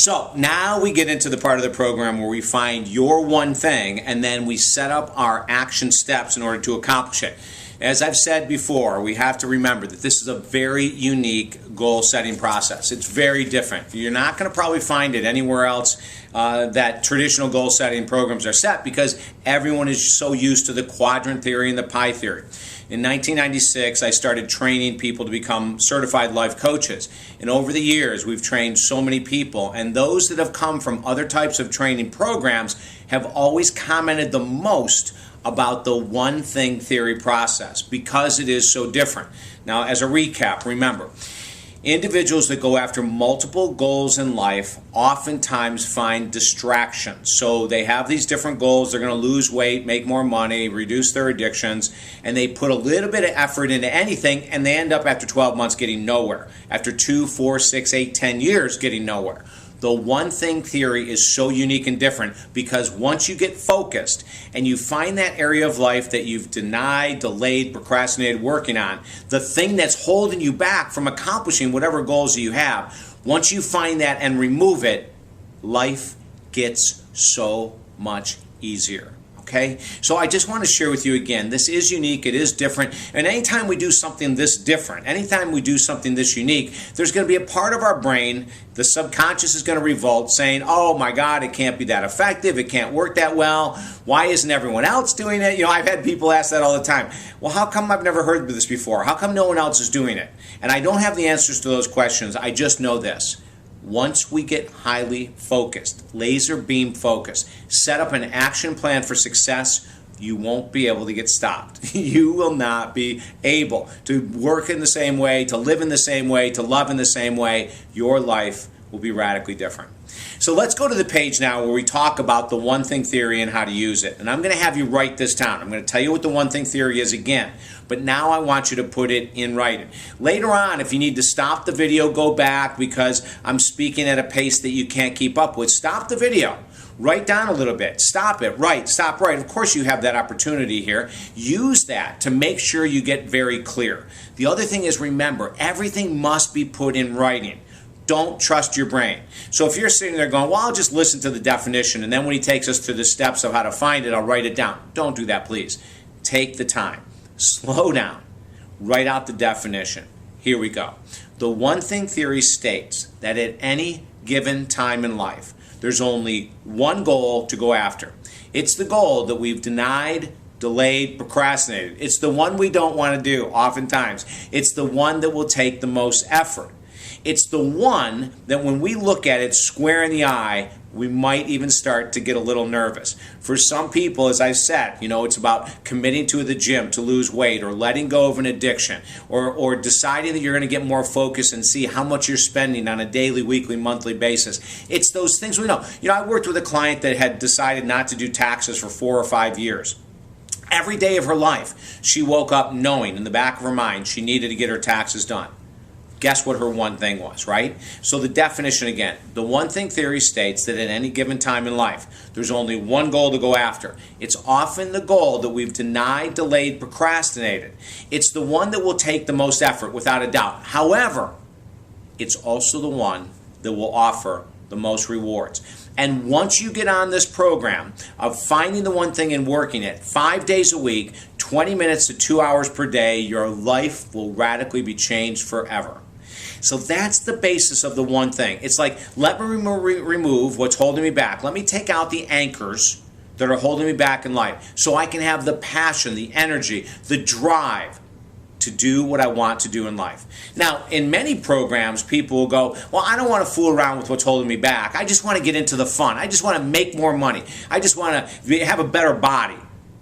So now we get into the part of the program where we find your one thing and then we set up our action steps in order to accomplish it. As I've said before, we have to remember that this is a very unique goal-setting process. It's very different. You're not going to probably find it anywhere else that traditional goal-setting programs are set, because everyone is so used to the quadrant theory and the pie theory. In 1996, I started training people to become certified life coaches. And over the years, we've trained so many people. And those that have come from other types of training programs have always commented the most about the one thing theory process, because it is so different. Now, as a recap, remember, individuals that go after multiple goals in life oftentimes find distractions. So they have these different goals. They're going to lose weight, make more money, reduce their addictions, and they put a little bit of effort into anything, and they end up after 12 months getting nowhere. After 2, 4, 6, 8, 10 years getting nowhere. The one thing theory is so unique and different, because once you get focused and you find that area of life that you've denied, delayed, procrastinated working on, the thing that's holding you back from accomplishing whatever goals you have, once you find that and remove it, life gets so much easier. Okay? So I just want to share with you again, this is unique, it is different, and anytime we do something this different, anytime we do something this unique, there's going to be a part of our brain, the subconscious is going to revolt, saying, oh my God, it can't be that effective, it can't work that well, why isn't everyone else doing it? You know, I've had people ask that all the time. Well, how come I've never heard of this before? How come no one else is doing it? And I don't have the answers to those questions, I just know this. Once we get highly focused, laser beam focused, set up an action plan for success, you won't be able to get stopped. You will not be able to work in the same way, to live in the same way, to love in the same way. Your life will be radically different. So let's go to the page now where we talk about the one thing theory and how to use it. And I'm going to have you write this down. I'm going to tell you what the one thing theory is again. But now I want you to put it in writing. Later on, if you need to stop the video, go back because I'm speaking at a pace that you can't keep up with. Stop the video. Write down a little bit. Stop it. Write. Stop. Write. Of course, you have that opportunity here. Use that to make sure you get very clear. The other thing is, remember, everything must be put in writing. Don't trust your brain. So if you're sitting there going, well, I'll just listen to the definition, and then when he takes us through the steps of how to find it, I'll write it down. Don't do that, please. Take the time. Slow down. Write out the definition. Here we go. The one thing theory states that at any given time in life, there's only one goal to go after. It's the goal that we've denied, delayed, procrastinated. It's the one we don't want to do oftentimes. It's the one that will take the most effort. It's the one that when we look at it square in the eye, we might even start to get a little nervous. For some people, as I said, you know, it's about committing to the gym to lose weight, or letting go of an addiction, or deciding that you're going to get more focused and see how much you're spending on a daily, weekly, monthly basis. It's those things we know. You know, I worked with a client that had decided not to do taxes for 4 or 5 years. Every day of her life, she woke up knowing in the back of her mind she needed to get her taxes done. Guess what her one thing was, right? So the definition again, the one thing theory states that at any given time in life, there's only one goal to go after. It's often the goal that we've denied, delayed, procrastinated. It's the one that will take the most effort, without a doubt. However, it's also the one that will offer the most rewards. And once you get on this program of finding the one thing and working it 5 days a week, 20 minutes to 2 hours per day, your life will radically be changed forever. So that's the basis of the one thing. It's like, let me remove what's holding me back. Let me take out the anchors that are holding me back in life so I can have the passion, the energy, the drive to do what I want to do in life. Now, in many programs, people will go, well, I don't want to fool around with what's holding me back. I just want to get into the fun. I just want to make more money. I just want to have a better body.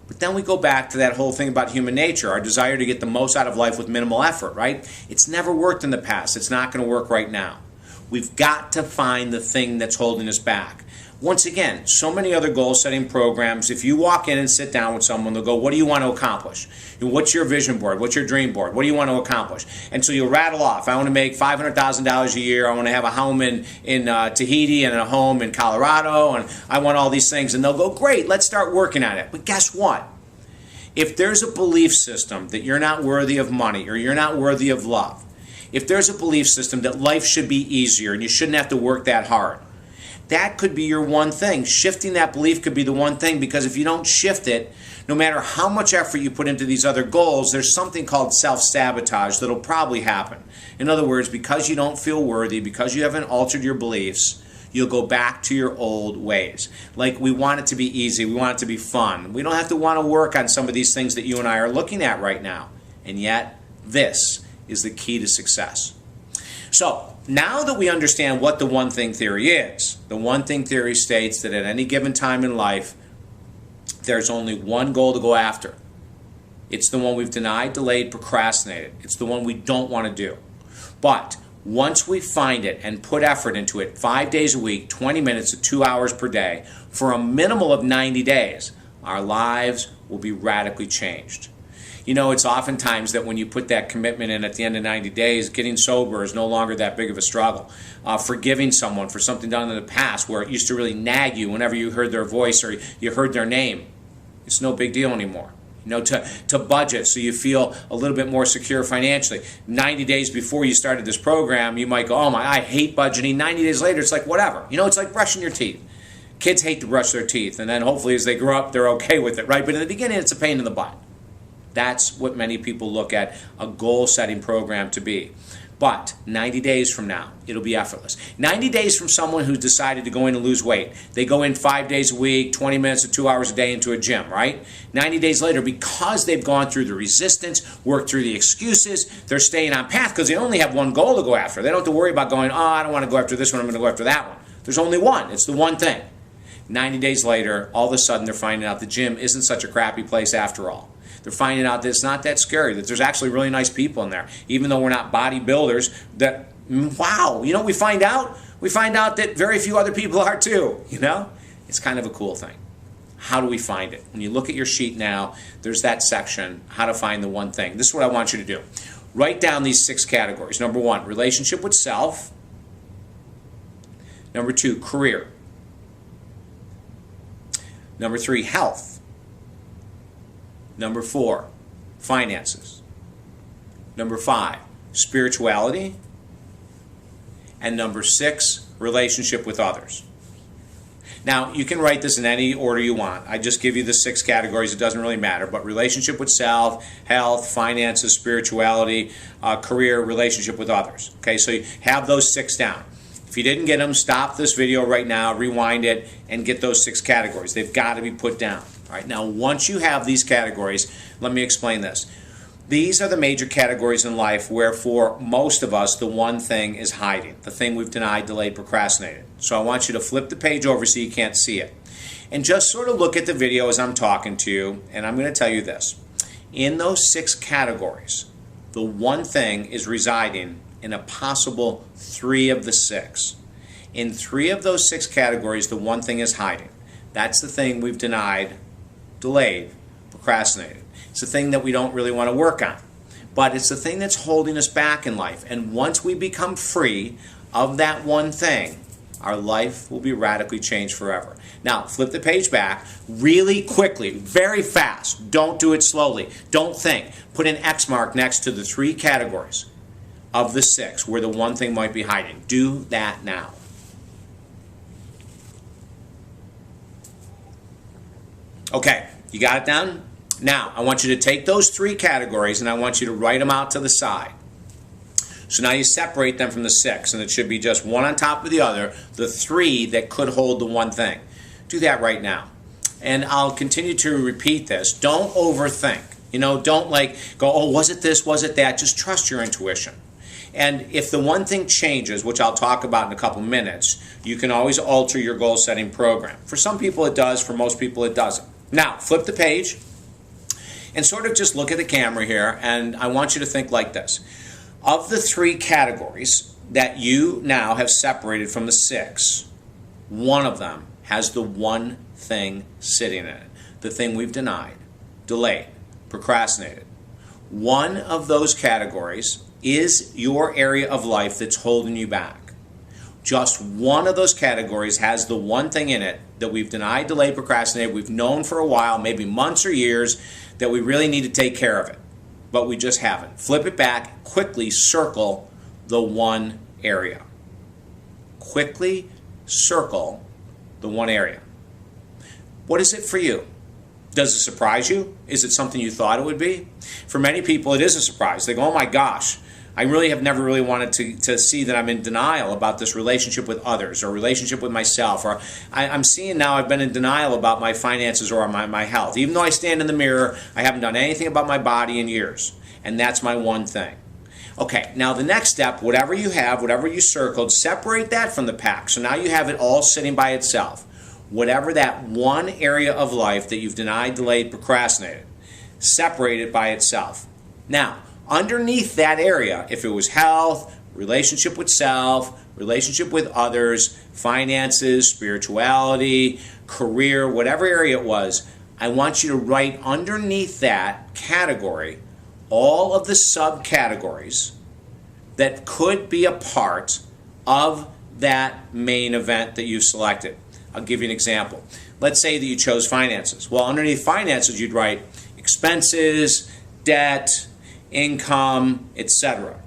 But then we go back to that whole thing about human nature, our desire to get the most out of life with minimal effort, right? It's never worked in the past. It's not going to work right now. We've got to find the thing that's holding us back. Once again, so many other goal-setting programs, if you walk in and sit down with someone, they'll go, what do you want to accomplish? What's your vision board? What's your dream board? What do you want to accomplish? And so you'll rattle off, I want to make $500,000 a year, I want to have a home in Tahiti and a home in Colorado, and I want all these things. And they'll go, great, let's start working on it. But guess what? If there's a belief system that you're not worthy of money or you're not worthy of love, if there's a belief system that life should be easier and you shouldn't have to work that hard, That could be your one thing. Shifting that belief could be the one thing, because if you don't shift it, no matter how much effort you put into these other goals, there's something called self-sabotage that'll probably happen. In other words, because you don't feel worthy, because you haven't altered your beliefs, you'll go back to your old ways. Like, we want it to be easy. We want it to be fun. We don't have to want to work on some of these things that you and I are looking at right now. And yet, this is the key to success. So, now that we understand what the one thing theory is, the one thing theory states that at any given time in life, there's only one goal to go after. It's the one we've denied, delayed, procrastinated. It's the one we don't want to do. But once we find it and put effort into it 5 days a week, 20 minutes to 2 hours per day, for a minimal of 90 days, our lives will be radically changed. You know, it's oftentimes that when you put that commitment in at the end of 90 days, getting sober is no longer that big of a struggle. Forgiving someone for something done in the past where it used to really nag you whenever you heard their voice or you heard their name, it's no big deal anymore. You know, to budget so you feel a little bit more secure financially. 90 days before you started this program, you might go, oh my, I hate budgeting. 90 days later, it's like, whatever. You know, it's like brushing your teeth. Kids hate to brush their teeth, and then hopefully as they grow up, they're okay with it, right? But in the beginning, it's a pain in the butt. That's what many people look at a goal-setting program to be. But 90 days from now, it'll be effortless. 90 days from someone who's decided to go in and lose weight. They go in 5 days a week, 20 minutes to 2 hours a day into a gym, right? 90 days later, because they've gone through the resistance, worked through the excuses, they're staying on path because they only have one goal to go after. They don't have to worry about going, oh, I don't want to go after this one, I'm going to go after that one. There's only one. It's the one thing. 90 days later, all of a sudden, they're finding out the gym isn't such a crappy place after all. They're finding out that it's not that scary, that there's actually really nice people in there. Even though we're not bodybuilders, that, wow, you know what we find out? We find out that very few other people are too, you know? It's kind of a cool thing. How do we find it? When you look at your sheet now, there's that section, how to find the one thing. This is what I want you to do. Write down these 6 categories. Number 1, relationship with self. Number 2, career. Number 3, health. Number 4, finances. Number 5, spirituality. And number 6, relationship with others. Now, you can write this in any order you want. I just give you the 6 categories. It doesn't really matter. But relationship with self, health, finances, spirituality, career, relationship with others. Okay, so you have those 6 down. If you didn't get them, stop this video right now, rewind it, and get those 6 categories. They've got to be put down. All right, now, once you have these categories, let me explain this. These are the major categories in life where for most of us, the one thing is hiding, the thing we've denied, delayed, procrastinated. So I want you to flip the page over so you can't see it. And just sort of look at the video as I'm talking to you, and I'm going to tell you this. In those 6 categories, the one thing is residing in a possible 3 of the 6. In 3 of those 6 categories, the one thing is hiding. That's the thing we've denied, delayed, procrastinated. It's the thing that we don't really want to work on. But it's the thing that's holding us back in life. And once we become free of that one thing, our life will be radically changed forever. Now, flip the page back really quickly, very fast. Don't do it slowly. Don't think. Put an X mark next to the 3 categories of the 6 where the one thing might be hiding. Do that now. Okay, you got it down? Now, I want you to take those 3 categories and I want you to write them out to the side. So now you separate them from the 6, and it should be just one on top of the other, the 3 that could hold the one thing. Do that right now. And I'll continue to repeat this. Don't overthink. You know, don't like go, oh, was it this, was it that? Just trust your intuition. And if the one thing changes, which I'll talk about in a couple minutes, you can always alter your goal-setting program. For some people it does, for most people it doesn't. Now, flip the page and sort of just look at the camera here, and I want you to think like this. Of the 3 categories that you now have separated from the 6, one of them has the one thing sitting in it, the thing we've denied, delayed, procrastinated. One of those categories is your area of life that's holding you back. Just one of those categories has the one thing in it that we've denied, delayed, procrastinated, we've known for a while, maybe months or years, that we really need to take care of it, but we just haven't. Flip it back, quickly circle the one area. Quickly circle the one area. What is it for you? Does it surprise you? Is it something you thought it would be? For many people, it is a surprise. They go, oh my gosh, I really have never really wanted to see that I'm in denial about this relationship with others or relationship with myself. Or I'm seeing now I've been in denial about my finances or my health. Even though I stand in the mirror, I haven't done anything about my body in years. And that's my one thing. Okay, now the next step, whatever you have, whatever you circled, separate that from the pack. So now you have it all sitting by itself. Whatever that one area of life that you've denied, delayed, procrastinated, separate it by itself. Now, underneath that area, if it was health, relationship with self, relationship with others, finances, spirituality, career, whatever area it was, I want you to write underneath that category all of the subcategories that could be a part of that main event that you selected. I'll give you an example. Let's say that you chose finances. Well, underneath finances, you'd write expenses, debt, income, etc.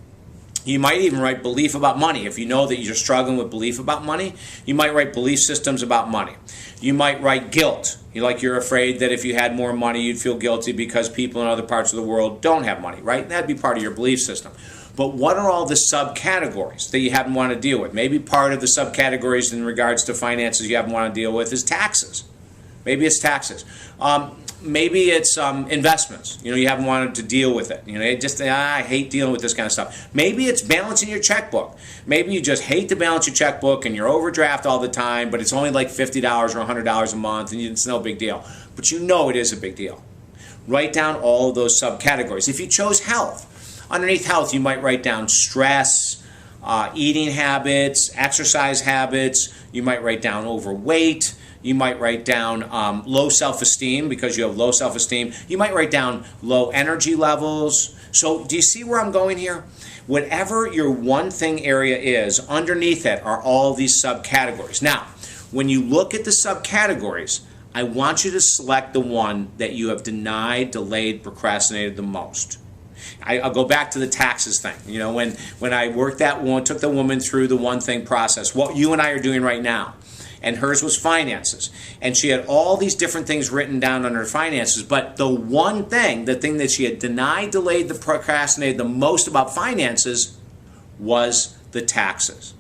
You might even write belief about money. If you know that you're struggling with belief about money, you might write belief systems about money. You might write guilt. You're afraid that if you had more money, you'd feel guilty because people in other parts of the world don't have money, right? That'd be part of your belief system. But what are all the subcategories that you haven't want to deal with? Maybe part of the subcategories in regards to finances you haven't want to deal with is taxes. Maybe it's taxes. Maybe it's investments. You haven't wanted to deal with it. I hate dealing with this kind of stuff. Maybe it's balancing your checkbook. Maybe you just hate to balance your checkbook and you're overdraft all the time, but it's only like $50 or $100 a month and it's no big deal. But it is a big deal. Write down all of those subcategories. If you chose health, underneath health you might write down stress, eating habits, exercise habits. You might write down overweight. You might write down low self-esteem because you have low self-esteem. You might write down low energy levels. So do you see where I'm going here? Whatever your one thing area is, underneath it are all these subcategories. Now, when you look at the subcategories, I want you to select the one that you have denied, delayed, procrastinated the most. I'll go back to the taxes thing. When I worked took the woman through the one thing process, what you and I are doing right now. And hers was finances. And she had all these different things written down on her finances, but the one thing, the thing that she had denied, delayed, procrastinated the most about finances was the taxes.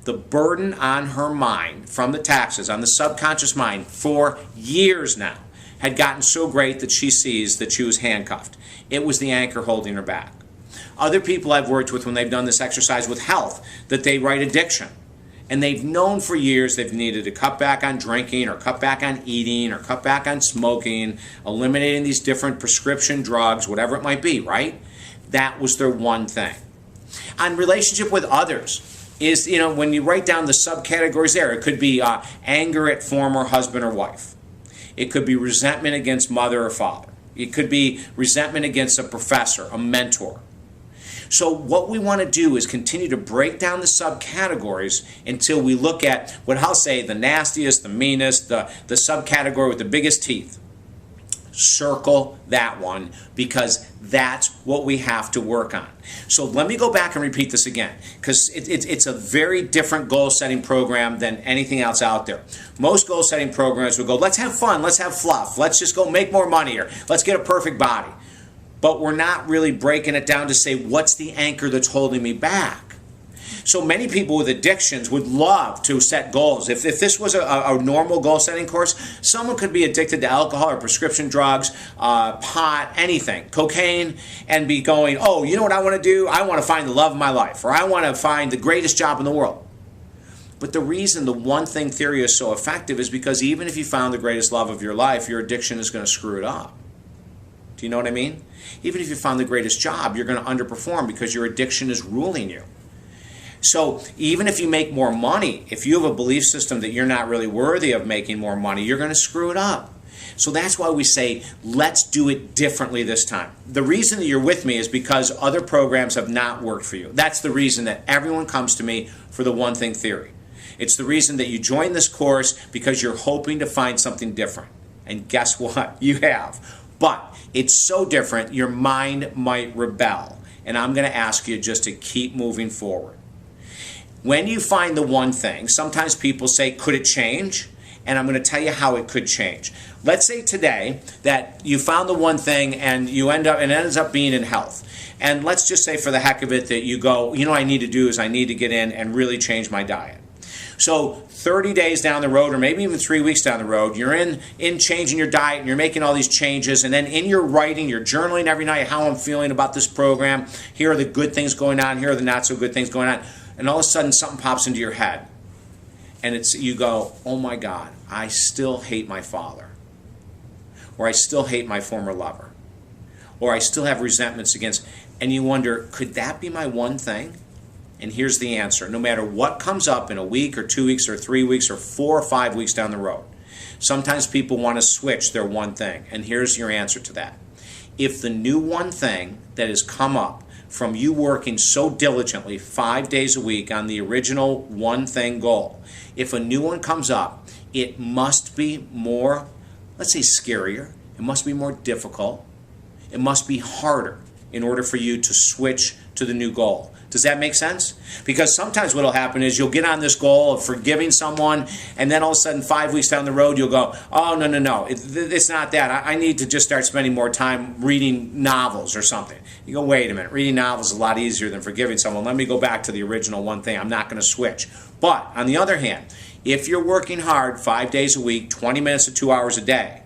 The burden on her mind from the taxes, on the subconscious mind, for years now, had gotten so great that she sees that she was handcuffed. It was the anchor holding her back. Other people I've worked with when they've done this exercise with health, that they write addiction. And they've known for years they've needed to cut back on drinking or cut back on eating or cut back on smoking, eliminating these different prescription drugs, whatever it might be, right? That was their one thing. On relationship with others is, when you write down the subcategories there, it could be anger at former husband or wife. It could be resentment against mother or father. It could be resentment against a professor, a mentor. So what we want to do is continue to break down the subcategories until we look at what I'll say the nastiest, the meanest, the subcategory with the biggest teeth. Circle that one because that's what we have to work on. So let me go back and repeat this again because it's a very different goal-setting program than anything else out there. Most goal-setting programs will go, let's have fun, let's have fluff, let's just go make more money or let's get a perfect body. But we're not really breaking it down to say, what's the anchor that's holding me back? So many people with addictions would love to set goals. If this was a normal goal-setting course, someone could be addicted to alcohol or prescription drugs, pot, anything, cocaine, and be going, oh, you know what I want to do? I want to find the love of my life, or I want to find the greatest job in the world. But the reason the one thing theory is so effective is because even if you found the greatest love of your life, your addiction is going to screw it up. Do you know what I mean? Even if you found the greatest job, you're going to underperform because your addiction is ruling you. So even if you make more money, if you have a belief system that you're not really worthy of making more money, you're going to screw it up. So that's why we say, let's do it differently this time. The reason that you're with me is because other programs have not worked for you. That's the reason that everyone comes to me for the one thing theory. It's the reason that you join this course because you're hoping to find something different. And guess what? You have. But it's so different, your mind might rebel. And I'm going to ask you just to keep moving forward. When you find the one thing, sometimes people say, could it change? And I'm going to tell you how it could change. Let's say today that you found the one thing and it ends up being in health. And let's just say for the heck of it that you go, you know what I need to do is I need to get in and really change my diet. So 30 days down the road, or maybe even 3 weeks down the road, you're in changing your diet and you're making all these changes, and then in your writing, you're journaling every night how I'm feeling about this program. Here are the good things going on, here are the not so good things going on. And all of a sudden something pops into your head. And you go, oh my God, I still hate my father. Or I still hate my former lover. Or I still have resentments against, and you wonder, could that be my one thing? And here's the answer. No matter what comes up in a week or 2 weeks or 3 weeks or 4 or 5 weeks down the road, sometimes people want to switch their one thing. And here's your answer to that. If the new one thing that has come up from you working so diligently 5 days a week on the original one thing goal, if a new one comes up, it must be more, let's say, scarier. It must be more difficult. It must be harder in order for you to switch to the new goal. Does that make sense? Because sometimes what will happen is you'll get on this goal of forgiving someone, and then all of a sudden 5 weeks down the road you'll go, oh, no, it's not that. I need to just start spending more time reading novels or something. You go, wait a minute, reading novels is a lot easier than forgiving someone. Let me go back to the original one thing. I'm not going to switch. But on the other hand, if you're working hard 5 days a week, 20 minutes to 2 hours a day,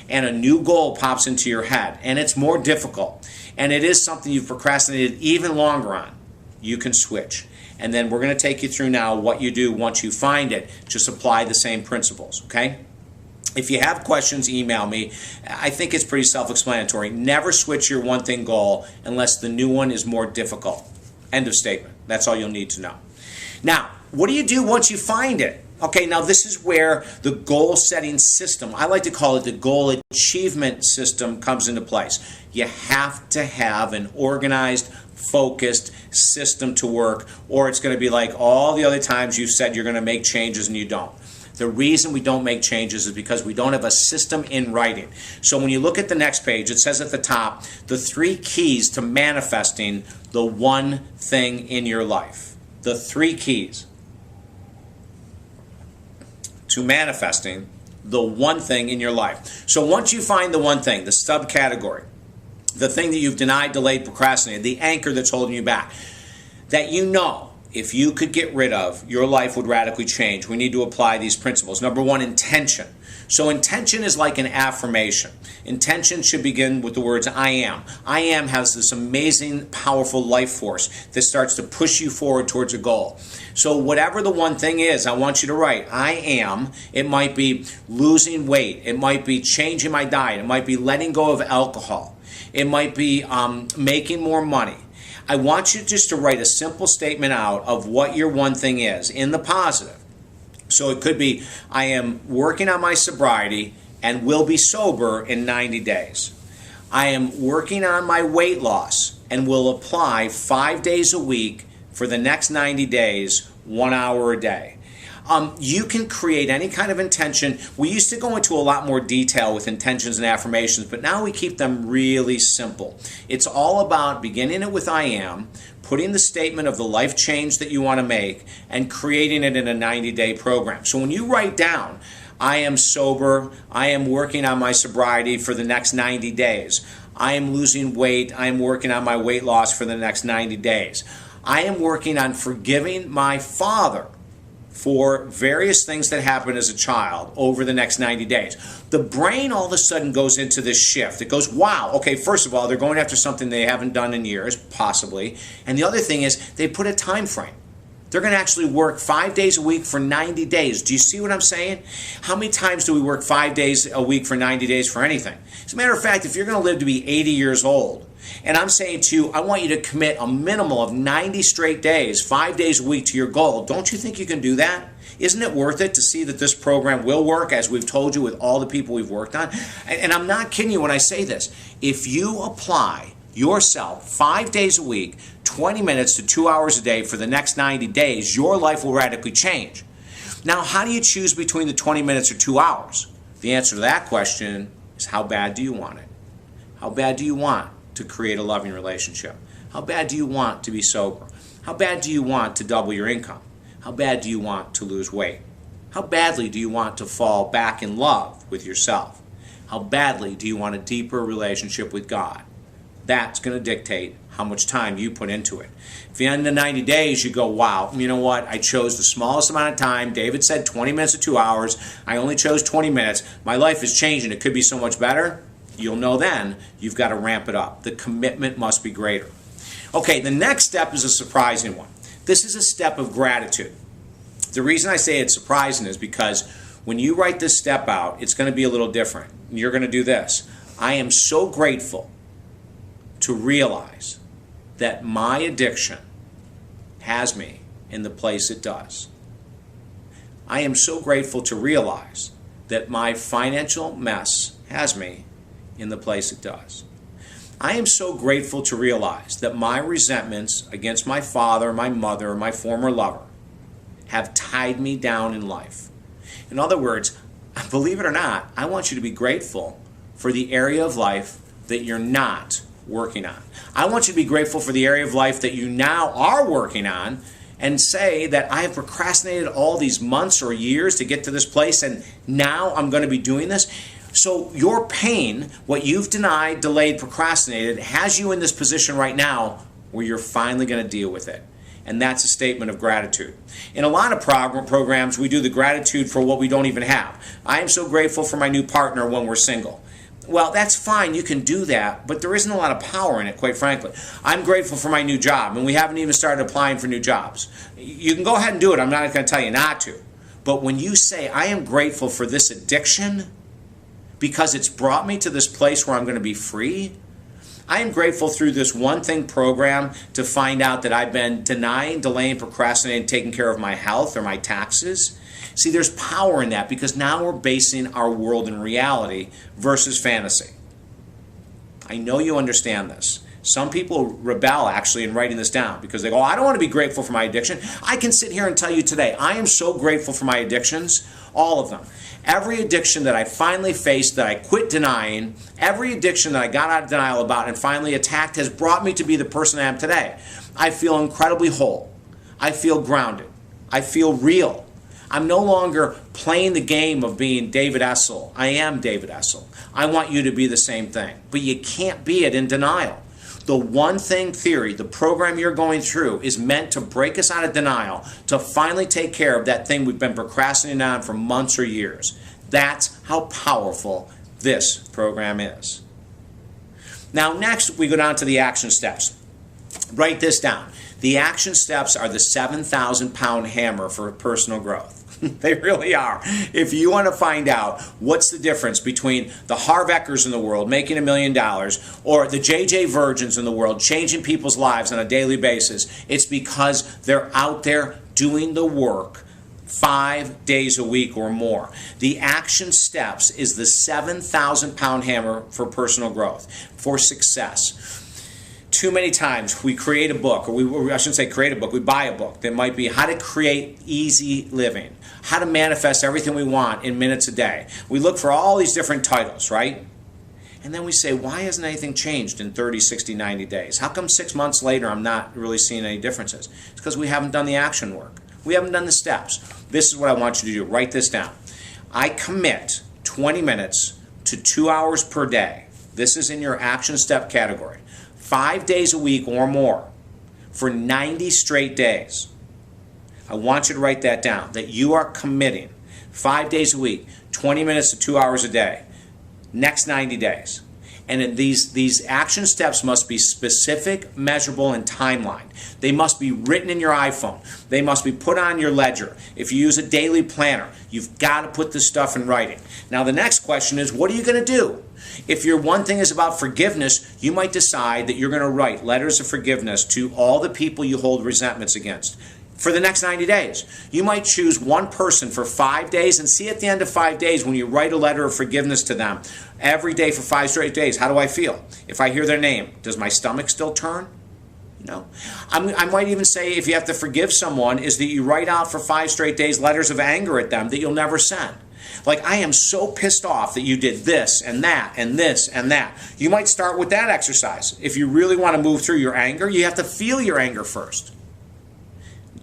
and a new goal pops into your head, and it's more difficult, and it is something you've procrastinated even longer on, you can switch. And then we're going to take you through now what you do once you find it. Just apply the same principles, okay? If you have questions, email me. I think it's pretty self-explanatory. Never switch your one thing goal unless the new one is more difficult. End of statement. That's all you'll need to know. Now, what do you do once you find it? Okay, now this is where the goal setting system, I like to call it the goal achievement system, comes into place. You have to have an organized, focused system to work, or it's going to be like all the other times you've said you're going to make changes and you don't. The reason we don't make changes is because we don't have a system in writing. So when you look at the next page, it says at the top, the 3 keys to manifesting the one thing in your life. The 3 keys to manifesting the one thing in your life. So once you find the one thing, the subcategory, the thing that you've denied, delayed, procrastinated, the anchor that's holding you back, that you know if you could get rid of, your life would radically change. We need to apply these principles. Number 1, intention. So intention is like an affirmation. Intention should begin with the words I am. I am has this amazing, powerful life force that starts to push you forward towards a goal. So whatever the one thing is, I want you to write, I am. It might be losing weight. It might be changing my diet. It might be letting go of alcohol. It might be making more money. I want you just to write a simple statement out of what your one thing is in the positive. So it could be, I am working on my sobriety and will be sober in 90 days. I am working on my weight loss and will apply 5 days a week for the next 90 days, 1 hour a day. You can create any kind of intention. We used to go into a lot more detail with intentions and affirmations, but now we keep them really simple. It's all about beginning it with I am, putting the statement of the life change that you want to make, and creating it in a 90-day program. So when you write down, I am sober, I am working on my sobriety for the next 90 days, I am losing weight, I am working on my weight loss for the next 90 days, I am working on forgiving my father for various things that happened as a child over the next 90 days. The brain all of a sudden goes into this shift. It goes, wow, okay, first of all, they're going after something they haven't done in years, possibly. And the other thing is they put a time frame. They're going to actually work 5 days a week for 90 days. Do you see what I'm saying? How many times do we work 5 days a week for 90 days for anything? As a matter of fact, if you're going to live to be 80 years old, and I'm saying to you, I want you to commit a minimum of 90 straight days, 5 days a week to your goal. Don't you think you can do that? Isn't it worth it to see that this program will work, as we've told you with all the people we've worked on? And I'm not kidding you when I say this. If you apply yourself 5 days a week, 20 minutes to 2 hours a day for the next 90 days, your life will radically change. Now, how do you choose between the 20 minutes or 2 hours? The answer to that question is, how bad do you want it? How bad do you want to create a loving relationship? How bad do you want to be sober? How bad do you want to double your income? How bad do you want to lose weight? How badly do you want to fall back in love with yourself? How badly do you want a deeper relationship with God? That's going to dictate how much time you put into it. If you end the 90 days, you go, wow, you know what? I chose the smallest amount of time. David said 20 minutes to 2 hours. I only chose 20 minutes. My life is changing. It could be so much better. You'll know then you've got to ramp it up. The commitment must be greater. Okay, the next step is a surprising one. This is a step of gratitude. The reason I say it's surprising is because when you write this step out, it's going to be a little different. You're going to do this. I am so grateful to realize that my addiction has me in the place it does. I am so grateful to realize that my financial mess has me in the place it does. I am so grateful to realize that my resentments against my father, my mother, my former lover have tied me down in life. In other words, believe it or not, I want you to be grateful for the area of life that you're not working on. I want you to be grateful for the area of life that you now are working on and say that I have procrastinated all these months or years to get to this place and now I'm going to be doing this. So your pain, what you've denied, delayed, procrastinated, has you in this position right now where you're finally going to deal with it. And that's a statement of gratitude. In a lot of programs, we do the gratitude for what we don't even have. I am so grateful for my new partner when we're single. Well, that's fine. You can do that, but there isn't a lot of power in it, quite frankly. I'm grateful for my new job, and we haven't even started applying for new jobs. You can go ahead and do it. I'm not going to tell you not to. But when you say, I am grateful for this addiction because it's brought me to this place where I'm going to be free, I am grateful through this One Thing program to find out that I've been denying, delaying, procrastinating, taking care of my health or my taxes. See, there's power in that because now we're basing our world in reality versus fantasy. I know you understand this. Some people rebel actually in writing this down because they go, I don't want to be grateful for my addiction. I can sit here and tell you today, I am so grateful for my addictions, all of them. Every addiction that I finally faced, that I quit denying, every addiction that I got out of denial about and finally attacked has brought me to be the person I am today. I feel incredibly whole. I feel grounded. I feel real. I'm no longer playing the game of being David Essel. I am David Essel. I want you to be the same thing. But you can't be it in denial. The One Thing theory, the program you're going through, is meant to break us out of denial, to finally take care of that thing we've been procrastinating on for months or years. That's how powerful this program is. Now, next we go down to the action steps. Write this down. The action steps are the 7,000-pound hammer for personal growth. They really are. If you want to find out what's the difference between the Harv Ekers in the world making $1 million or the J.J. Virgins in the world changing people's lives on a daily basis, it's because they're out there doing the work 5 days a week or more. The action steps is the 7,000-pound hammer for personal growth, for success. Too many times we create a book, or I shouldn't say create a book, we buy a book that might be how to create easy living, how to manifest everything we want in minutes a day. We look for all these different titles, right? And then we say, why hasn't anything changed in 30, 60, 90 days? How come 6 months later I'm not really seeing any differences? It's because we haven't done the action work. We haven't done the steps. This is what I want you to do. Write this down. I commit 20 minutes to 2 hours per day. This is in your action step category. 5 days a week or more for 90 straight days. I want you to write that down, that you are committing 5 days a week, 20 minutes to 2 hours a day, next 90 days. And these action steps must be specific, measurable, and timelined. They must be written in your iPhone. They must be put on your ledger. If you use a daily planner, you've got to put this stuff in writing. Now the next question is, what are you going to do? If your one thing is about forgiveness, you might decide that you're going to write letters of forgiveness to all the people you hold resentments against for the next 90 days. You might choose one person for 5 days and see at the end of 5 days when you write a letter of forgiveness to them every day for 5 straight days, how do I feel? If I hear their name, does my stomach still turn? No. I might even say if you have to forgive someone is that you write out for 5 straight days letters of anger at them that you'll never send. Like, I am so pissed off that you did this and that and this and that. You might start with that exercise. If you really want to move through your anger, you have to feel your anger first.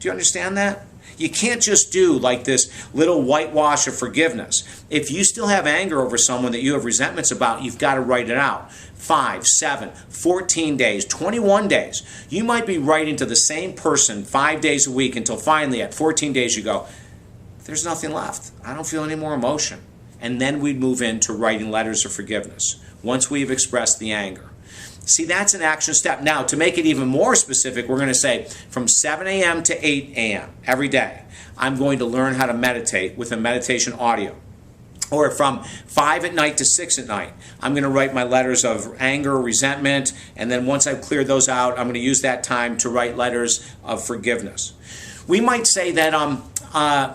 Do you understand that? You can't just do like this little whitewash of forgiveness. If you still have anger over someone that you have resentments about, you've got to write it out. 5, 7, 14 days, 21 days. You might be writing to the same person 5 days a week until finally at 14 days you go, there's nothing left. I don't feel any more emotion. And then we'd move into writing letters of forgiveness once we've expressed the anger. See, that's an action step. Now, to make it even more specific, we're going to say from 7 a.m. to 8 a.m. every day, I'm going to learn how to meditate with a meditation audio. Or from 5 at night to 6 at night, I'm going to write my letters of anger, resentment, and then once I've cleared those out, I'm going to use that time to write letters of forgiveness. We might say that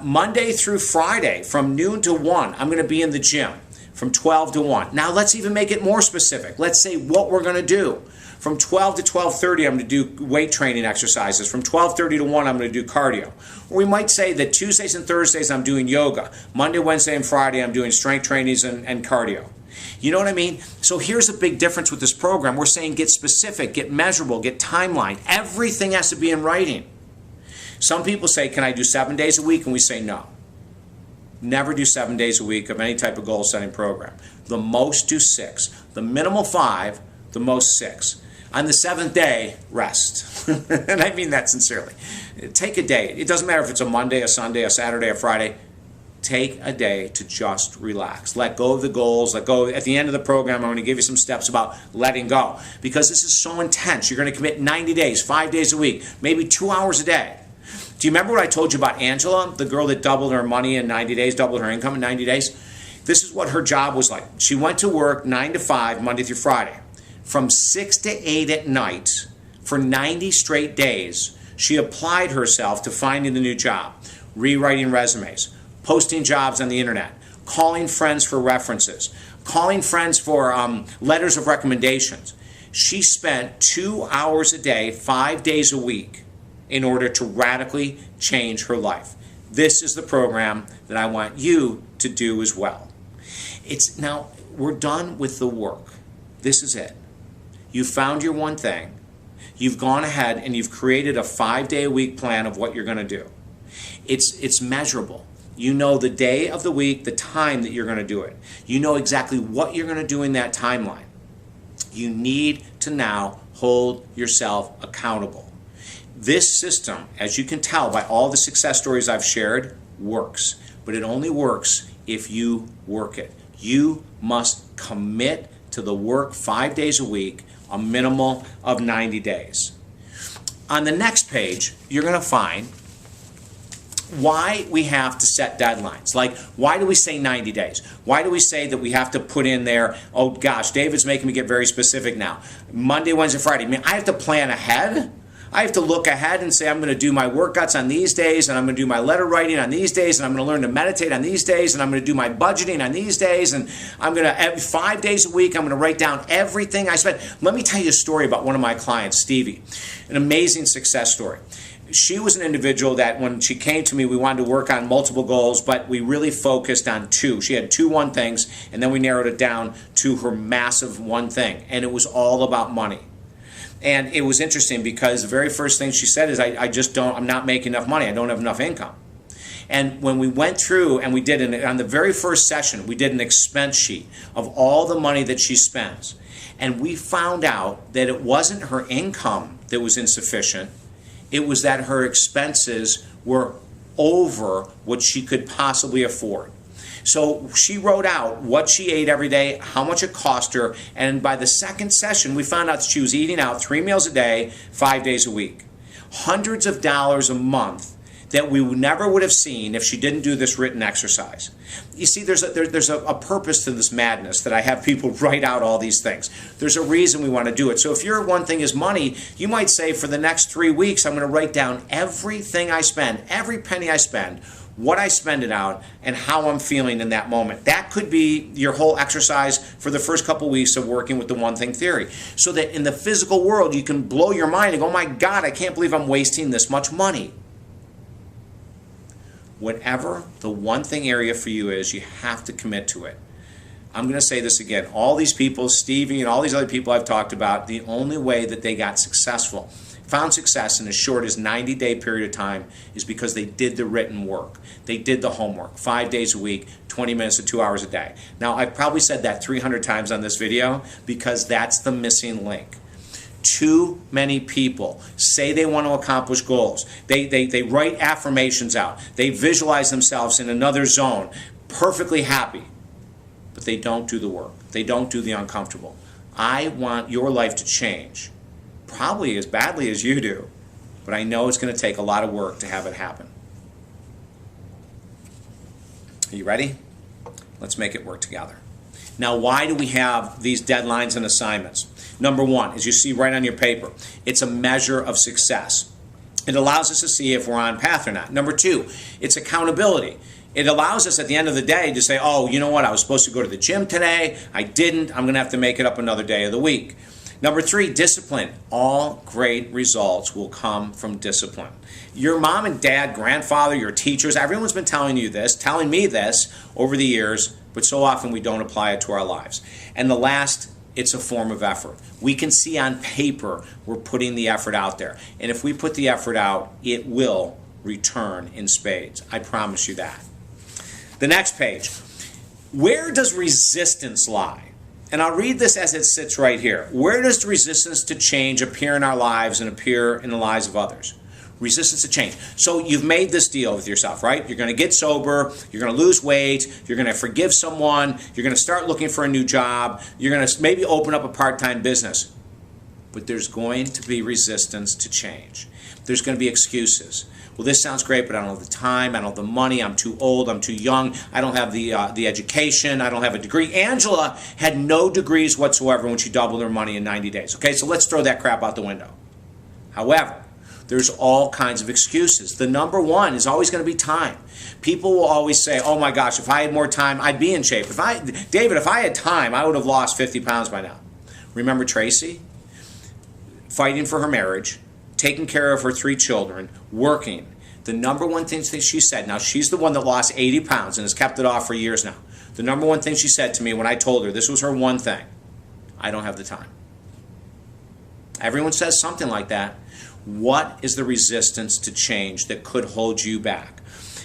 Monday through Friday, from noon to 1, I'm going to be in the gym from 12 to 1. Now let's even make it more specific. Let's say what we're going to do. From 12 to 12:30, I'm going to do weight training exercises. From 12:30 to 1, I'm going to do cardio. Or we might say that Tuesdays and Thursdays, I'm doing yoga. Monday, Wednesday, and Friday, I'm doing strength trainings and cardio. You know what I mean? So here's a big difference with this program. We're saying get specific, get measurable, get timeline. Everything has to be in writing. Some people say, can I do 7 days a week? And we say no. Never do 7 days a week of any type of goal-setting program. The most do 6. The minimal 5, the most 6. On the 7th day, rest. And I mean that sincerely. Take a day. It doesn't matter if it's a Monday, a Sunday, a Saturday, a Friday. Take a day to just relax. Let go of the goals. Let go. At the end of the program, I'm going to give you some steps about letting go. Because this is so intense. You're going to commit 90 days, 5 days a week, maybe 2 hours a day. Do you remember what I told you about Angela, the girl that doubled her money in 90 days, doubled her income in 90 days? This is what her job was like. She went to work 9 to 5, Monday through Friday. From 6 to 8 at night, for 90 straight days, she applied herself to finding a new job, rewriting resumes, posting jobs on the internet, calling friends for references, calling friends for letters of recommendations. She spent 2 hours a day, 5 days a week, in order to radically change her life. This is the program that I want you to do as well. Now, we're done with the work. This is it. You found your one thing. You've gone ahead and you've created a 5-day-a-week plan of what you're going to do. It's measurable. You know the day of the week, the time that you're going to do it. You know exactly what you're going to do in that timeline. You need to now hold yourself accountable. This system, as you can tell by all the success stories I've shared, works. But it only works if you work it. You must commit to the work 5 days a week, a minimum of 90 days. On the next page, you're going to find why we have to set deadlines. Like, why do we say 90 days? Why do we say that we have to put in there, oh gosh, David's making me get very specific now. Monday, Wednesday, Friday. I mean, I have to plan ahead. I have to look ahead and say I'm going to do my workouts on these days, and I'm going to do my letter writing on these days, and I'm going to learn to meditate on these days, and I'm going to do my budgeting on these days, and I'm going to, every 5 days a week, I'm going to write down everything I spend. Let me tell you a story about one of my clients, Stevie, an amazing success story. She was an individual that when she came to me, we wanted to work on multiple goals, but we really focused on 2. She had 2 one things, and then we narrowed it down to her massive one thing, and it was all about money. And it was interesting because the very first thing she said is, I'm not making enough money. I don't have enough income. And when we went through and we did, on the very first session, we did an expense sheet of all the money that she spends. And we found out that it wasn't her income that was insufficient. It was that her expenses were over what she could possibly afford. So she wrote out what she ate every day, how much it cost her, and by the second session, we found out that she was eating out 3 meals a day, 5 days a week. Hundreds of dollars a month that we never would have seen if she didn't do this written exercise. You see, there's a purpose to this madness that I have people write out all these things. There's a reason we want to do it. So if your one thing is money, you might say for the next 3 weeks, I'm going to write down everything I spend, every penny I spend, what I spend it out, and how I'm feeling in that moment. That could be your whole exercise for the first couple weeks of working with the one thing theory. So that in the physical world, you can blow your mind and go, oh my God, I can't believe I'm wasting this much money. Whatever the one thing area for you is, you have to commit to it. I'm going to say this again. All these people, Stevie and all these other people I've talked about, the only way that they got successful found success in as short as 90-day period of time is because they did the written work. They did the homework, 5 days a week, 20 minutes to 2 hours a day. Now, I've probably said that 300 times on this video because that's the missing link. Too many people say they want to accomplish goals. They write affirmations out. They visualize themselves in another zone, perfectly happy, but they don't do the work. They don't do the uncomfortable. I want your life to change, probably as badly as you do, but I know it's going to take a lot of work to have it happen. Are you ready? Let's make it work together. Now, why do we have these deadlines and assignments? Number one, as you see right on your paper, it's a measure of success. It allows us to see if we're on path or not. Number two, it's accountability. It allows us at the end of the day to say, oh, you know what, I was supposed to go to the gym today, I didn't, I'm going to have to make it up another day of the week. Number three, discipline. All great results will come from discipline. Your mom and dad, grandfather, your teachers, everyone's been telling you this, telling me this over the years, but so often we don't apply it to our lives. And the last, it's a form of effort. We can see on paper we're putting the effort out there. And if we put the effort out, it will return in spades. I promise you that. The next page. Where does resistance lie? And I'll read this as it sits right here. Where does the resistance to change appear in our lives and appear in the lives of others? Resistance to change. So you've made this deal with yourself, right? You're going to get sober, you're going to lose weight, you're going to forgive someone, you're going to start looking for a new job, you're going to maybe open up a part-time business. But there's going to be resistance to change. There's going to be excuses. Well, this sounds great, but I don't have the time, I don't have the money, I'm too old, I'm too young, I don't have the education, I don't have a degree. Angela had no degrees whatsoever when she doubled her money in 90 days. Okay, so let's throw that crap out the window. However, there's all kinds of excuses. The number one is always going to be time. People will always say, oh my gosh, if I had more time, I'd be in shape. David, if I had time, I would have lost 50 pounds by now. Remember Tracy? Fighting for her marriage, taking care of her 3 children, working. The number one thing that she said, now she's the one that lost 80 pounds and has kept it off for years now. The number one thing she said to me when I told her this was her one thing, I don't have the time. Everyone says something like that. What is the resistance to change that could hold you back?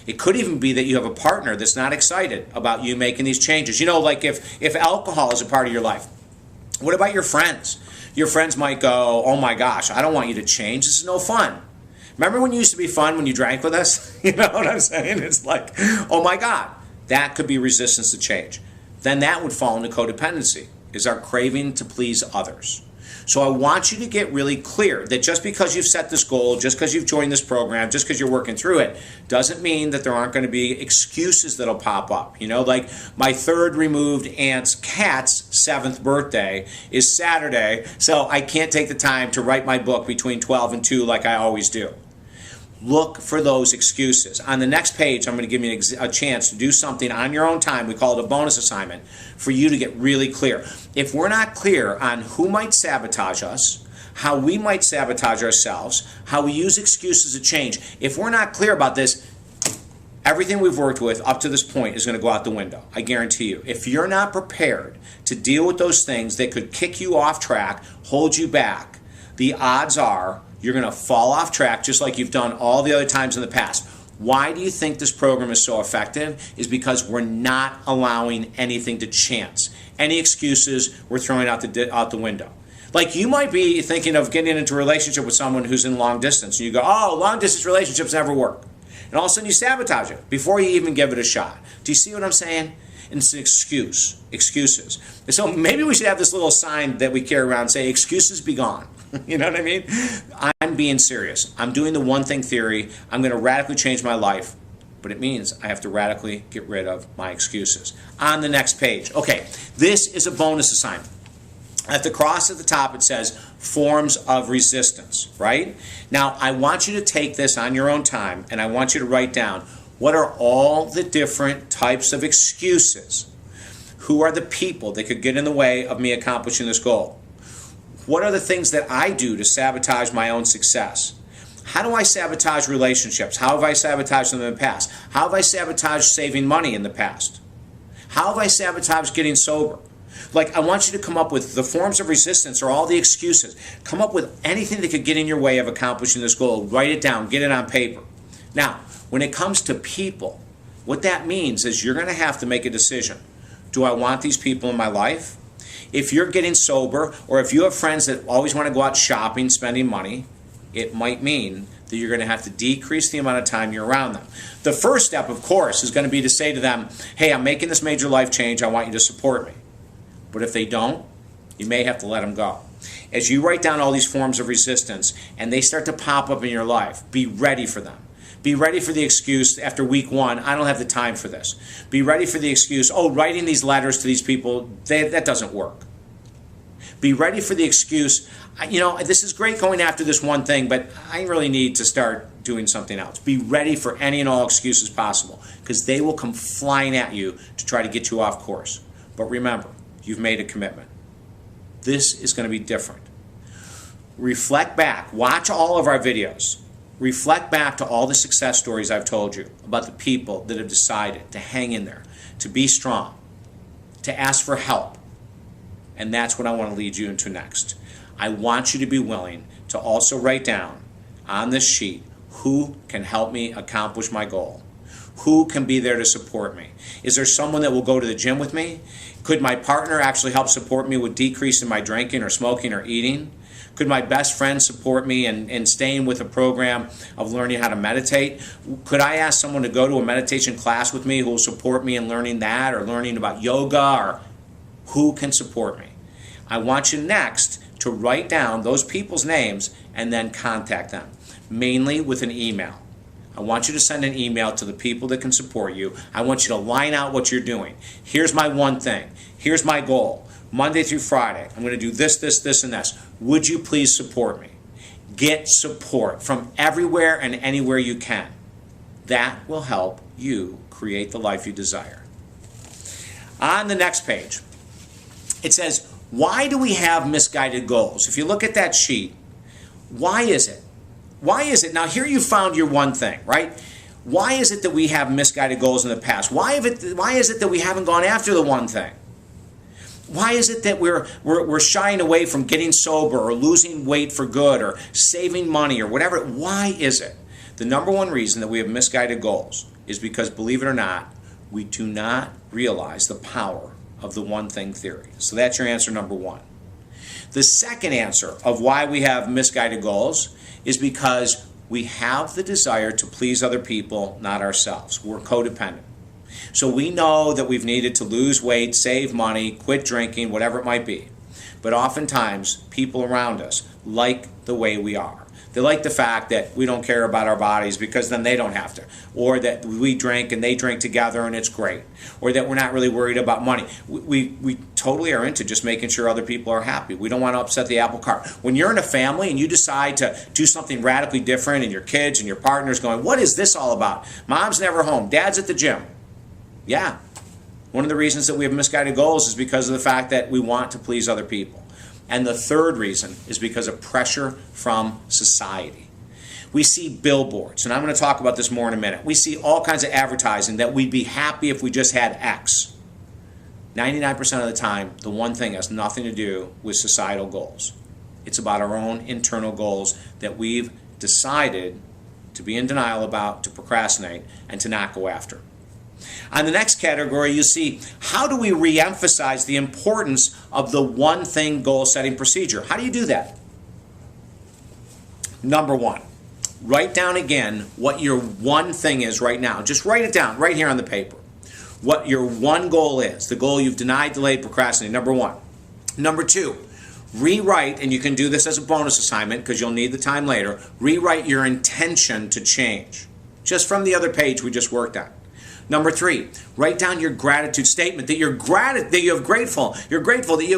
It could even be that you have a partner that's not excited about you making these changes. You know, like if alcohol is a part of your life, what about your friends? Your friends might go, oh my gosh, I don't want you to change. This is no fun. Remember when you used to be fun when you drank with us? You know what I'm saying? It's like, oh my God, that could be resistance to change. Then that would fall into codependency, is our craving to please others. So I want you to get really clear that just because you've set this goal, just because you've joined this program, just because you're working through it, doesn't mean that there aren't going to be excuses that'll pop up. You know, like my 3rd removed aunt's cat's 7th birthday is Saturday, so I can't take the time to write my book between 12 and 2 like I always do. Look for those excuses. On the next page, I'm going to give you a chance to do something on your own time. We call it a bonus assignment for you to get really clear. If we're not clear on who might sabotage us, how we might sabotage ourselves, how we use excuses to change, if we're not clear about this, everything we've worked with up to this point is going to go out the window. I guarantee you. If you're not prepared to deal with those things that could kick you off track, hold you back, the odds are you're going to fall off track just like you've done all the other times in the past. Why do you think this program is so effective? Is because we're not allowing anything to chance. Any excuses we're throwing out the window. Like you might be thinking of getting into a relationship with someone who's in long distance. And you go, oh, long distance relationships never work. And all of a sudden you sabotage it before you even give it a shot. Do you see what I'm saying? And it's an excuse. Excuses. And so maybe we should have this little sign that we carry around and say, excuses be gone. You know what I mean? I'm being serious. I'm doing the one thing theory. I'm going to radically change my life. But it means I have to radically get rid of my excuses. On the next page. Okay, this is a bonus assignment. At the cross at the top it says forms of resistance, right? Now I want you to take this on your own time and I want you to write down what are all the different types of excuses. Who are the people that could get in the way of me accomplishing this goal? What are the things that I do to sabotage my own success? How do I sabotage relationships? How have I sabotaged them in the past? How have I sabotaged saving money in the past? How have I sabotaged getting sober? Like, I want you to come up with the forms of resistance or all the excuses. Come up with anything that could get in your way of accomplishing this goal. Write it down. Get it on paper. Now, when it comes to people, what that means is you're going to have to make a decision. Do I want these people in my life? If you're getting sober, or if you have friends that always want to go out shopping, spending money, it might mean that you're going to have to decrease the amount of time you're around them. The first step, of course, is going to be to say to them, hey, I'm making this major life change. I want you to support me. But if they don't, you may have to let them go. As you write down all these forms of resistance and they start to pop up in your life, be ready for them. Be ready for the excuse after week 1, I don't have the time for this. Be ready for the excuse, oh, writing these letters to these people, that doesn't work. Be ready for the excuse, you know, this is great going after this one thing, but I really need to start doing something else. Be ready for any and all excuses possible, because they will come flying at you to try to get you off course. But remember, you've made a commitment. This is going to be different. Reflect back. Watch all of our videos. Reflect back to all the success stories I've told you about the people that have decided to hang in there, to be strong, to ask for help. And that's what I want to lead you into next. I want you to be willing to also write down on this sheet who can help me accomplish my goal. Who can be there to support me? Is there someone that will go to the gym with me? Could my partner actually help support me with decreasing my drinking or smoking or eating? Could my best friend support me in staying with a program of learning how to meditate? Could I ask someone to go to a meditation class with me who will support me in learning that, or learning about yoga, or who can support me? I want you next to write down those people's names and then contact them, mainly with an email. I want you to send an email to the people that can support you. I want you to line out what you're doing. Here's my one thing. Here's my goal. Monday through Friday, I'm going to do this, this, this, and this. Would you please support me? Get support from everywhere and anywhere you can. That will help you create the life you desire. On the next page, it says, why do we have misguided goals? If you look at that sheet, why is it? Why is it? Now, here you found your one thing, right? Why is it that we have misguided goals in the past? Why is it that we haven't gone after the one thing? Why is it that we're shying away from getting sober or losing weight for good or saving money or whatever? Why is it? The number one reason that we have misguided goals is because, believe it or not, we do not realize the power of the one thing theory. So that's your answer number one. The second answer of why we have misguided goals is because we have the desire to please other people, not ourselves. We're codependent. So we know that we've needed to lose weight, save money, quit drinking, whatever it might be. But oftentimes, people around us like the way we are. They like the fact that we don't care about our bodies because then they don't have to. Or that we drink and they drink together and it's great. Or that we're not really worried about money. We totally are into just making sure other people are happy. We don't want to upset the apple cart. When you're in a family and you decide to do something radically different, and your kids and your partner's going, what is this all about? Mom's never home. Dad's at the gym. Yeah. One of the reasons that we have misguided goals is because of the fact that we want to please other people. And the third reason is because of pressure from society. We see billboards, and I'm going to talk about this more in a minute. We see all kinds of advertising that we'd be happy if we just had X. 99% of the time, the one thing has nothing to do with societal goals. It's about our own internal goals that we've decided to be in denial about, to procrastinate, and to not go after. On the next category, you see, how do we re-emphasize the importance of the one thing goal setting procedure? How do you do that? Number one, write down again what your one thing is right now. Just write it down right here on the paper. What your one goal is, the goal you've denied, delayed, procrastinated, number one. Number two, rewrite, and you can do this as a bonus assignment because you'll need the time later, rewrite your intention to change, just from the other page we just worked on. Number three, write down your gratitude statement, that you're grateful that you have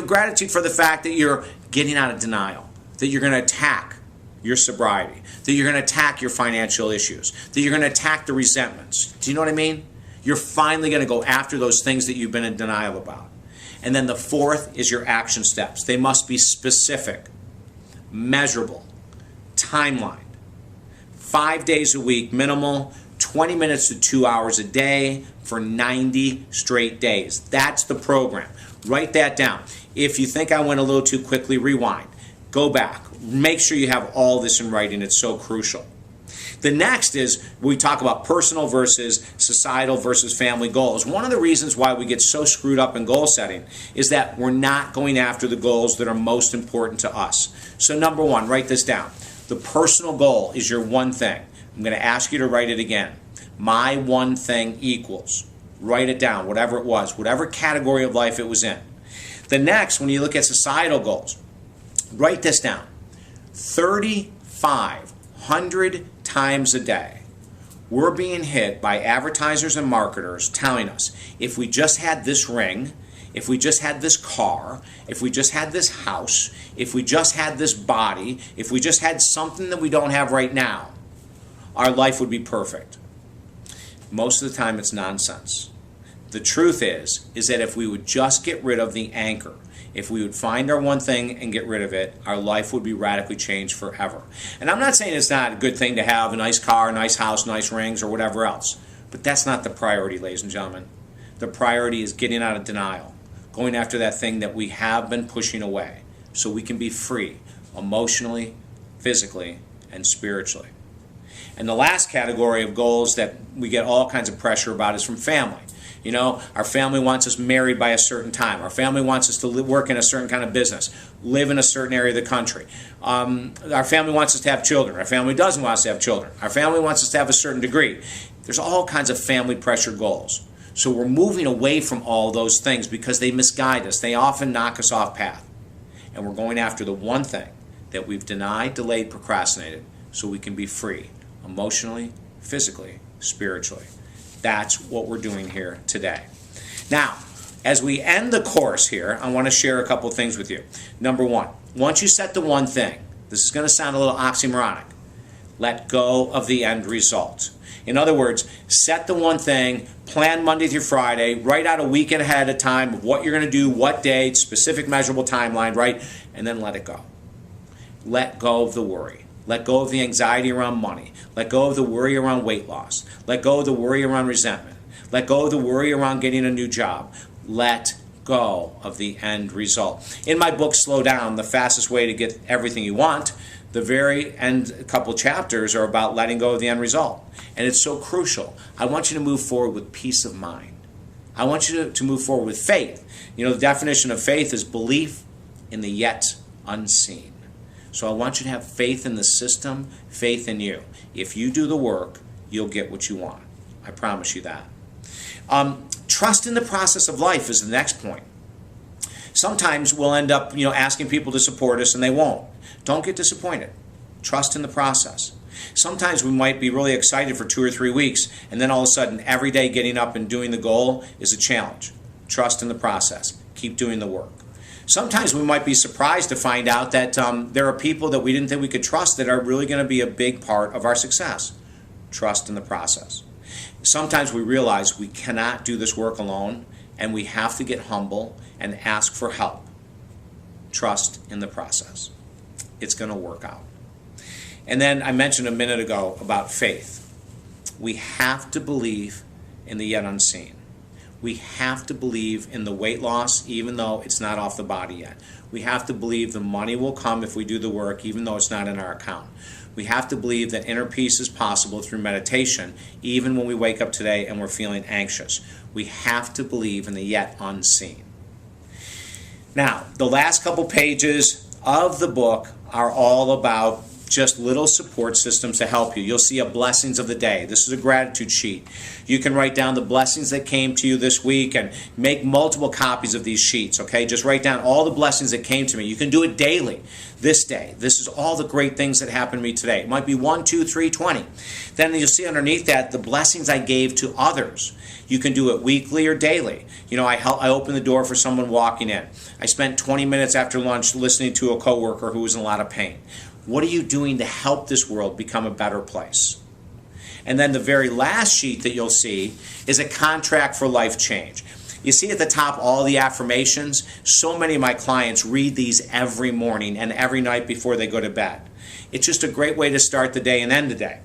gratitude for the fact that you're getting out of denial, that you're going to attack your sobriety, that you're going to attack your financial issues, that you're going to attack the resentments. Do you know what I mean? You're finally going to go after those things that you've been in denial about. And then the fourth is your action steps. They must be specific, measurable, timelined, 5 days a week, minimal, 20 minutes to 2 hours a day for 90 straight days. That's the program. Write that down. If you think I went a little too quickly, rewind. Go back. Make sure you have all this in writing. It's so crucial. The next is we talk about personal versus societal versus family goals. One of the reasons why we get so screwed up in goal setting is that we're not going after the goals that are most important to us. So number one, write this down. The personal goal is your one thing. I'm going to ask you to write it again. My one thing equals. Write it down, whatever it was, whatever category of life it was in. The next, when you look at societal goals, write this down. 3,500 times a day, we're being hit by advertisers and marketers telling us if we just had this ring, if we just had this car, if we just had this house, if we just had this body, if we just had something that we don't have right now, our life would be perfect. Most of the time it's nonsense. The truth is that if we would just get rid of the anchor, if we would find our one thing and get rid of it, our life would be radically changed forever. And I'm not saying it's not a good thing to have a nice car, nice house, nice rings, or whatever else. But that's not the priority, ladies and gentlemen. The priority is getting out of denial, going after that thing that we have been pushing away so we can be free emotionally, physically, and spiritually. And the last category of goals that we get all kinds of pressure about is from family. You know, our family wants us married by a certain time. Our family wants us to work in a certain kind of business, live in a certain area of the country. Our family wants us to have children. Our family doesn't want us to have children. Our family wants us to have a certain degree. There's all kinds of family pressure goals. So we're moving away from all those things because they misguide us. They often knock us off path. And we're going after the one thing that we've denied, delayed, procrastinated so we can be free emotionally, physically, spiritually. That's what we're doing here today. Now, as we end the course here, I want to share a couple things with you. Number one, once you set the one thing, this is going to sound a little oxymoronic, let go of the end result. In other words, set the one thing, plan Monday through Friday, write out a weekend ahead of time of what you're going to do, what date, specific measurable timeline, right? And then let it go. Let go of the worry. Let go of the anxiety around money. Let go of the worry around weight loss. Let go of the worry around resentment. Let go of the worry around getting a new job. Let go of the end result. In my book, Slow Down, the fastest way to get everything you want, the very end couple chapters are about letting go of the end result. And it's so crucial. I want you to move forward with peace of mind. I want you to move forward with faith. You know, the definition of faith is belief in the yet unseen. So I want you to have faith in the system, faith in you. If you do the work, you'll get what you want. I promise you that. Trust in the process of life is the next point. Sometimes we'll end up, asking people to support us and they won't. Don't get disappointed. Trust in the process. Sometimes we might be really excited for 2 or 3 weeks and then all of a sudden every day getting up and doing the goal is a challenge. Trust in the process. Keep doing the work. Sometimes we might be surprised to find out that there are people that we didn't think we could trust that are really going to be a big part of our success. Trust in the process. Sometimes we realize we cannot do this work alone and we have to get humble and ask for help. Trust in the process. It's going to work out. And then I mentioned a minute ago about faith. We have to believe in the yet unseen. We have to believe in the weight loss even though it's not off the body yet. We have to believe the money will come if we do the work even though it's not in our account. We have to believe that inner peace is possible through meditation even when we wake up today and we're feeling anxious. We have to believe in the yet unseen. Now, the last couple pages of the book are all about just little support systems to help you. You'll see a blessings of the day. This is a gratitude sheet. You can write down the blessings that came to you this week and make multiple copies of these sheets, okay? Just write down all the blessings that came to me. You can do it daily. This day. This is all the great things that happened to me today. It might be 1, 2, 3, 20. Then you'll see underneath that the blessings I gave to others. You can do it weekly or daily. I opened the door for someone walking in. I spent 20 minutes after lunch listening to a coworker who was in a lot of pain. What are you doing to help this world become a better place? And then the very last sheet that you'll see is a contract for life change. You see at the top all the affirmations. So many of my clients read these every morning and every night before they go to bed. It's just a great way to start the day and end the day.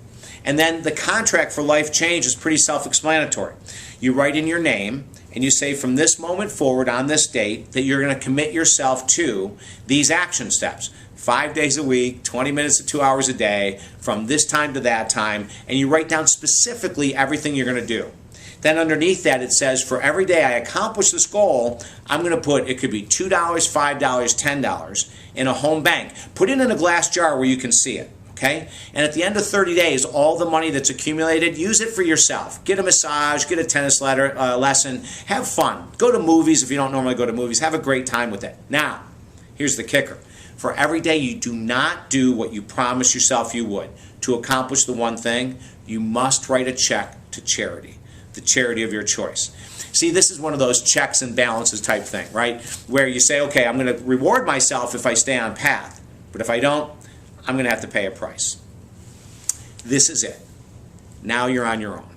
And then the contract for life change is pretty self-explanatory. You write in your name and you say from this moment forward on this date that you're going to commit yourself to these action steps. 5 days a week, 20 minutes to 2 hours a day, from this time to that time, and you write down specifically everything you're going to do. Then underneath that it says for every day I accomplish this goal, I'm going to put, it could be $2, $5, $10 in a home bank. Put it in a glass jar where you can see it. Okay? And at the end of 30 days, all the money that's accumulated, use it for yourself. Get a massage, get a tennis lesson, have fun. Go to movies if you don't normally go to movies. Have a great time with it. Now, here's the kicker. For every day you do not do what you promised yourself you would to accomplish the one thing, you must write a check to charity, the charity of your choice. See, this is one of those checks and balances type thing, right? Where you say, okay, I'm going to reward myself if I stay on path, but if I don't, I'm going to have to pay a price. This is it. Now you're on your own.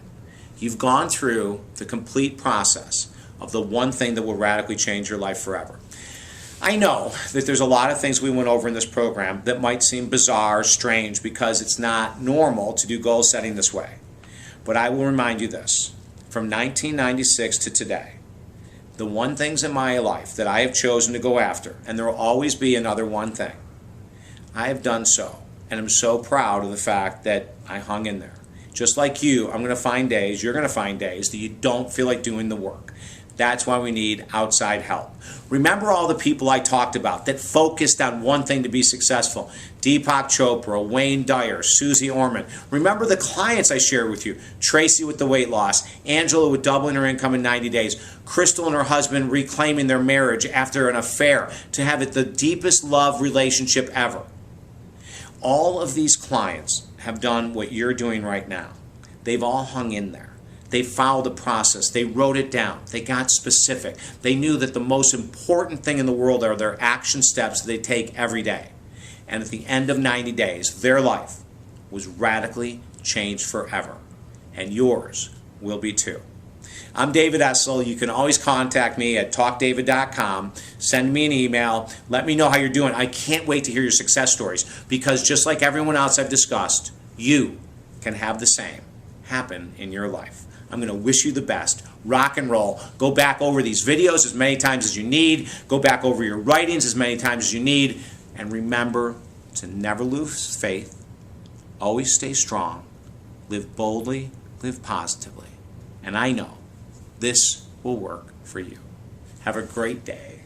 You've gone through the complete process of the one thing that will radically change your life forever. I know that there's a lot of things we went over in this program that might seem bizarre, strange, because it's not normal to do goal setting this way. But I will remind you this. From 1996 to today, the one things in my life that I have chosen to go after, and there will always be another one thing, I have done so, and I'm so proud of the fact that I hung in there. Just like you, I'm going to find days, you're going to find days that you don't feel like doing the work. That's why we need outside help. Remember all the people I talked about that focused on one thing to be successful. Deepak Chopra, Wayne Dyer, Susie Orman. Remember the clients I shared with you. Tracy with the weight loss, Angela with doubling her income in 90 days, Crystal and her husband reclaiming their marriage after an affair to have it the deepest love relationship ever. All of these clients have done what you're doing right now. They've all hung in there. They followed the process. They wrote it down. They got specific. They knew that the most important thing in the world are their action steps they take every day. And at the end of 90 days, their life was radically changed forever. And yours will be too. I'm David Essel. You can always contact me at talkdavid.com. Send me an email. Let me know how you're doing. I can't wait to hear your success stories because just like everyone else I've discussed, you can have the same happen in your life. I'm going to wish you the best. Rock and roll. Go back over these videos as many times as you need. Go back over your writings as many times as you need. And remember to never lose faith. Always stay strong. Live boldly. Live positively. And I know this will work for you. Have a great day.